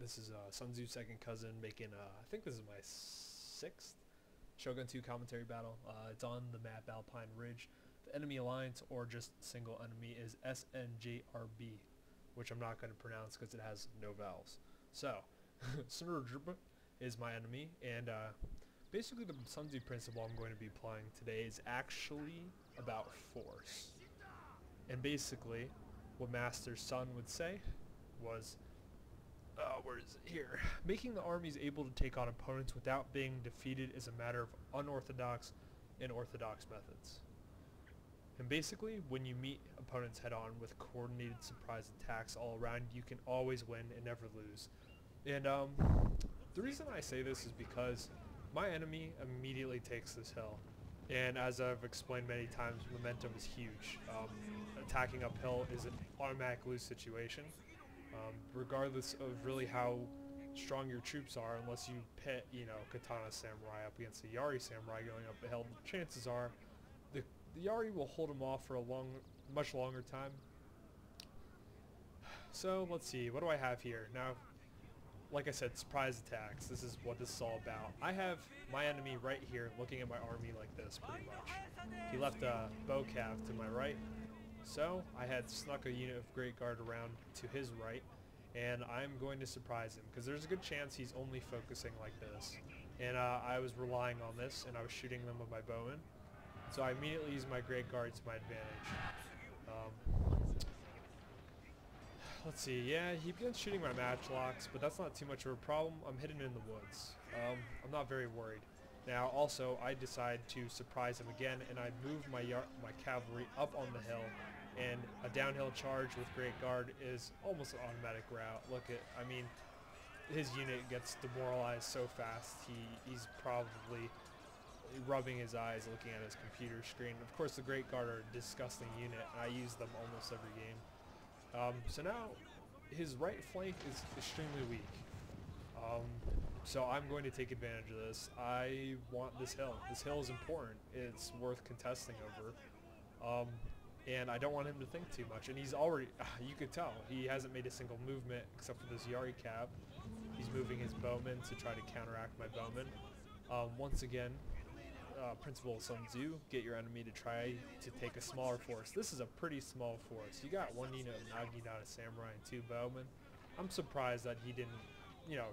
This is Sun Tzu's second cousin making, I think this is my sixth Shogun 2 commentary battle. It's on the map Alpine Ridge. The enemy alliance, or just single enemy, is SNJRB, which I'm not going to pronounce because it has no vowels. So, Snurjb is my enemy, and basically the Sun Tzu principle I'm going to be applying today is actually about force. And basically, what Master Sun would say was, where is it? Here. Making the armies able to take on opponents without being defeated is a matter of unorthodox and orthodox methods. And basically, when you meet opponents head-on with coordinated surprise attacks all around, you can always win and never lose. And the reason I say this is because my enemy immediately takes this hill. And as I've explained many times, momentum is huge. Attacking uphill is an automatic lose situation. Regardless of really how strong your troops are, unless you pit, Katana Samurai up against the Yari Samurai going up the hill, chances are the Yari will hold him off for a much longer time. So let's see, what do I have here? Now, like I said, surprise attacks. This is what this is all about. I have my enemy right here looking at my army like this, pretty much. He left a bow cav to my right. So I had snuck a unit of Great Guard around to his right, and I'm going to surprise him because there's a good chance he's only focusing like this. And I was relying on this, and I was shooting them with my bowman. So I immediately used my Great Guard to my advantage. Let's see, yeah, he begins shooting my matchlocks, but that's not too much of a problem. I'm hidden in the woods. I'm not very worried. Now, also, I decide to surprise him again, and I move my cavalry up on the hill, and a downhill charge with Great Guard is almost an automatic route. His unit gets demoralized so fast, he's probably rubbing his eyes looking at his computer screen. Of course, the Great Guard are a disgusting unit, and I use them almost every game. So now, his right flank is extremely weak. So I'm going to take advantage of this. I want this hill. This hill is important. It's worth contesting over. And I don't want him to think too much. And he's already, you could tell, he hasn't made a single movement except for this Yari cab. He's moving his bowman to try to counteract my bowman. Once again, principle of Sun Tzu, get your enemy to try to take a smaller force. This is a pretty small force. You got one unit of Naginata Samurai and 2 bowmen. I'm surprised that he didn't,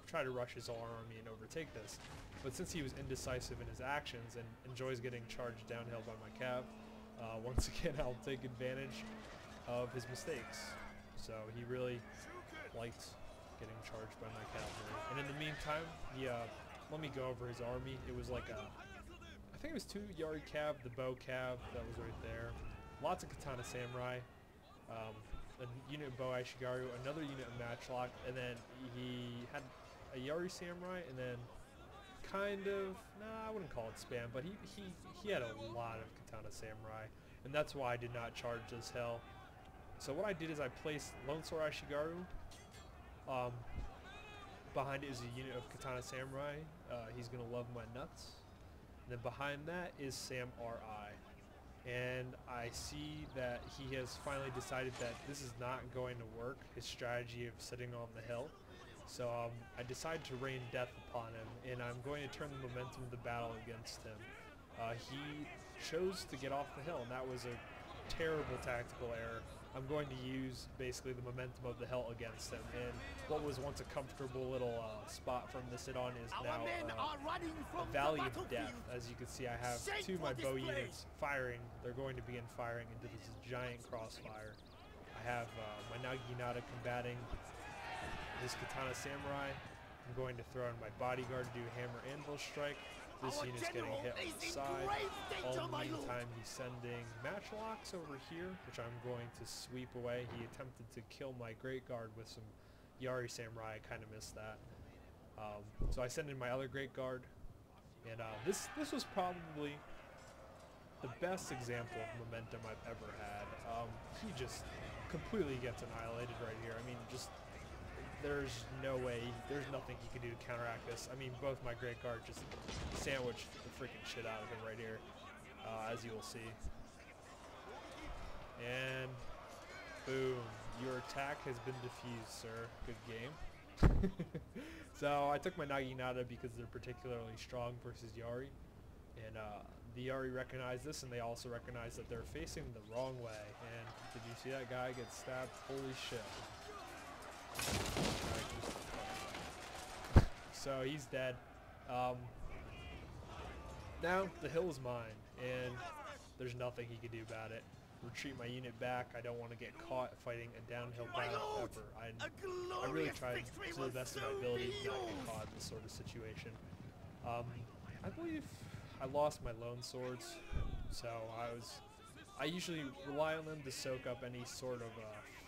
try to rush his whole army and overtake this. But since he was indecisive in his actions and enjoys getting charged downhill by my cav, once again I'll take advantage of his mistakes. So he really liked getting charged by my cavalry. And in the meantime, he let me go over his army. It was like I think it was 2 Yari cav, the bow cav that was right there. Lots of Katana Samurai. A unit of Bow Aishigaru, another unit of Matchlock, and then he had a Yari Samurai, and then I wouldn't call it spam, but he had a lot of Katana Samurai, and that's why I did not charge this hill. So what I did is I placed Lone Sword Aishigaru. Behind it is a unit of Katana Samurai. He's going to love my nuts. And then behind that is Sam R.I. And I see that he has finally decided that this is not going to work, his strategy of sitting on the hill. So I decide to rain death upon him, and I'm going to turn the momentum of the battle against him. He chose to get off the hill, and that was a terrible tactical error. I'm going to use basically the momentum of the hill against him, and what was once a comfortable little spot for him to sit on is now a valley of death. As you can see, I have 2 of my bow units firing. They're going to begin firing into this giant crossfire. I have my Naginata combating this Katana Samurai. I'm going to throw in my bodyguard to do a hammer anvil strike. This unit's getting hit on the side. All in the meantime, he's sending matchlocks over here, which I'm going to sweep away. He attempted to kill my Great Guard with some Yari Samurai. I kind of missed that. So I send in my other Great Guard. And this was probably the best example of momentum I've ever had. He just completely gets annihilated right here. There's no way, there's nothing he can do to counteract this. Both my Great Guard just sandwiched the freaking shit out of him right here, as you will see. And boom, your attack has been defused, sir. Good game. So I took my Naginata because they're particularly strong versus Yari, and the Yari recognized this, and they also recognized that they're facing the wrong way. And did you see that guy get stabbed? Holy shit. So he's dead. Now the hill is mine, and there's nothing he can do about it. Retreat my unit back. I don't want to get caught fighting a downhill battle ever. I really tried to the best of my ability to not get caught in this sort of situation. I believe I lost my lone swords, so I usually rely on them to soak up any sort of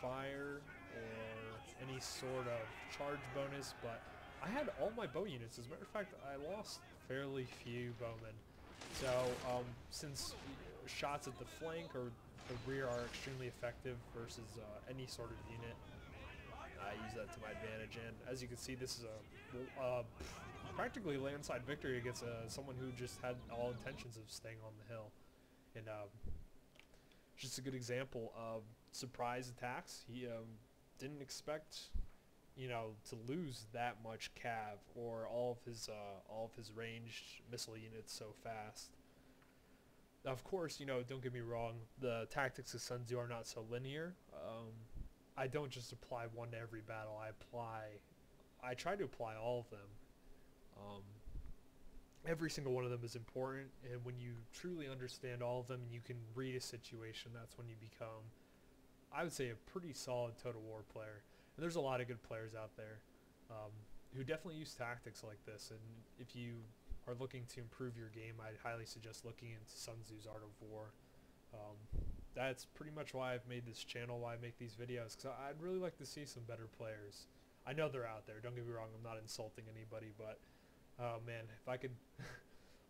fire or any sort of charge bonus, but I had all my bow units. As a matter of fact, I lost fairly few bowmen. So since shots at the flank or the rear are extremely effective versus any sort of unit, I use that to my advantage. And as you can see, this is a practically landside victory against someone who just had all intentions of staying on the hill. And just a good example of surprise attacks. He didn't expect, you know, to lose that much cav or all of his ranged missile units so fast. Now, of course, you know, don't get me wrong, the tactics of Sun Tzu are not so linear. I don't just apply one to every battle. I try to apply all of them. Every single one of them is important, and when you truly understand all of them and you can read a situation, that's when you become, I would say, a pretty solid Total War player. And there's a lot of good players out there who definitely use tactics like this, and if you are looking to improve your game, I'd highly suggest looking into Sun Tzu's Art of War. That's pretty much why I've made this channel, why I make these videos, because I'd really like to see some better players. I know they're out there, don't get me wrong, I'm not insulting anybody, but oh man, if I could,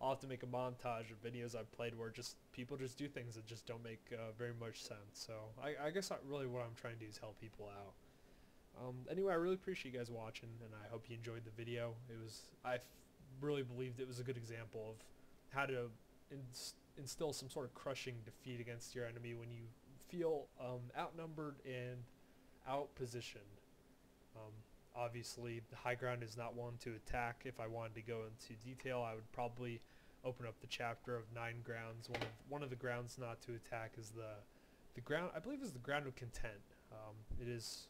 I'll have to make a montage of videos I've played where just people just do things that just don't make very much sense. So I guess really what I'm trying to do is help people out. Anyway, I really appreciate you guys watching, and I hope you enjoyed the video. I really believed it was a good example of how to instill some sort of crushing defeat against your enemy when you feel outnumbered and outpositioned. Obviously, the high ground is not one to attack. If I wanted to go into detail, I would probably open up the chapter of 9 grounds. One of the grounds not to attack is the ground, I believe, is the ground of content. It is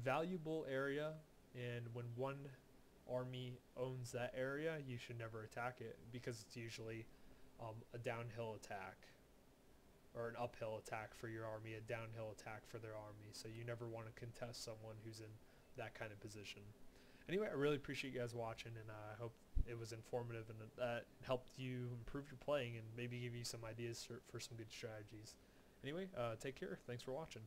valuable area, and when one army owns that area, you should never attack it, because it's usually a downhill attack or an uphill attack for your army, a downhill attack for their army. So you never want to contest someone who's in that kind of position. Anyway, I really appreciate you guys watching, and I hope it was informative and that helped you improve your playing and maybe give you some ideas for some good strategies. Anyway, take care. Thanks for watching.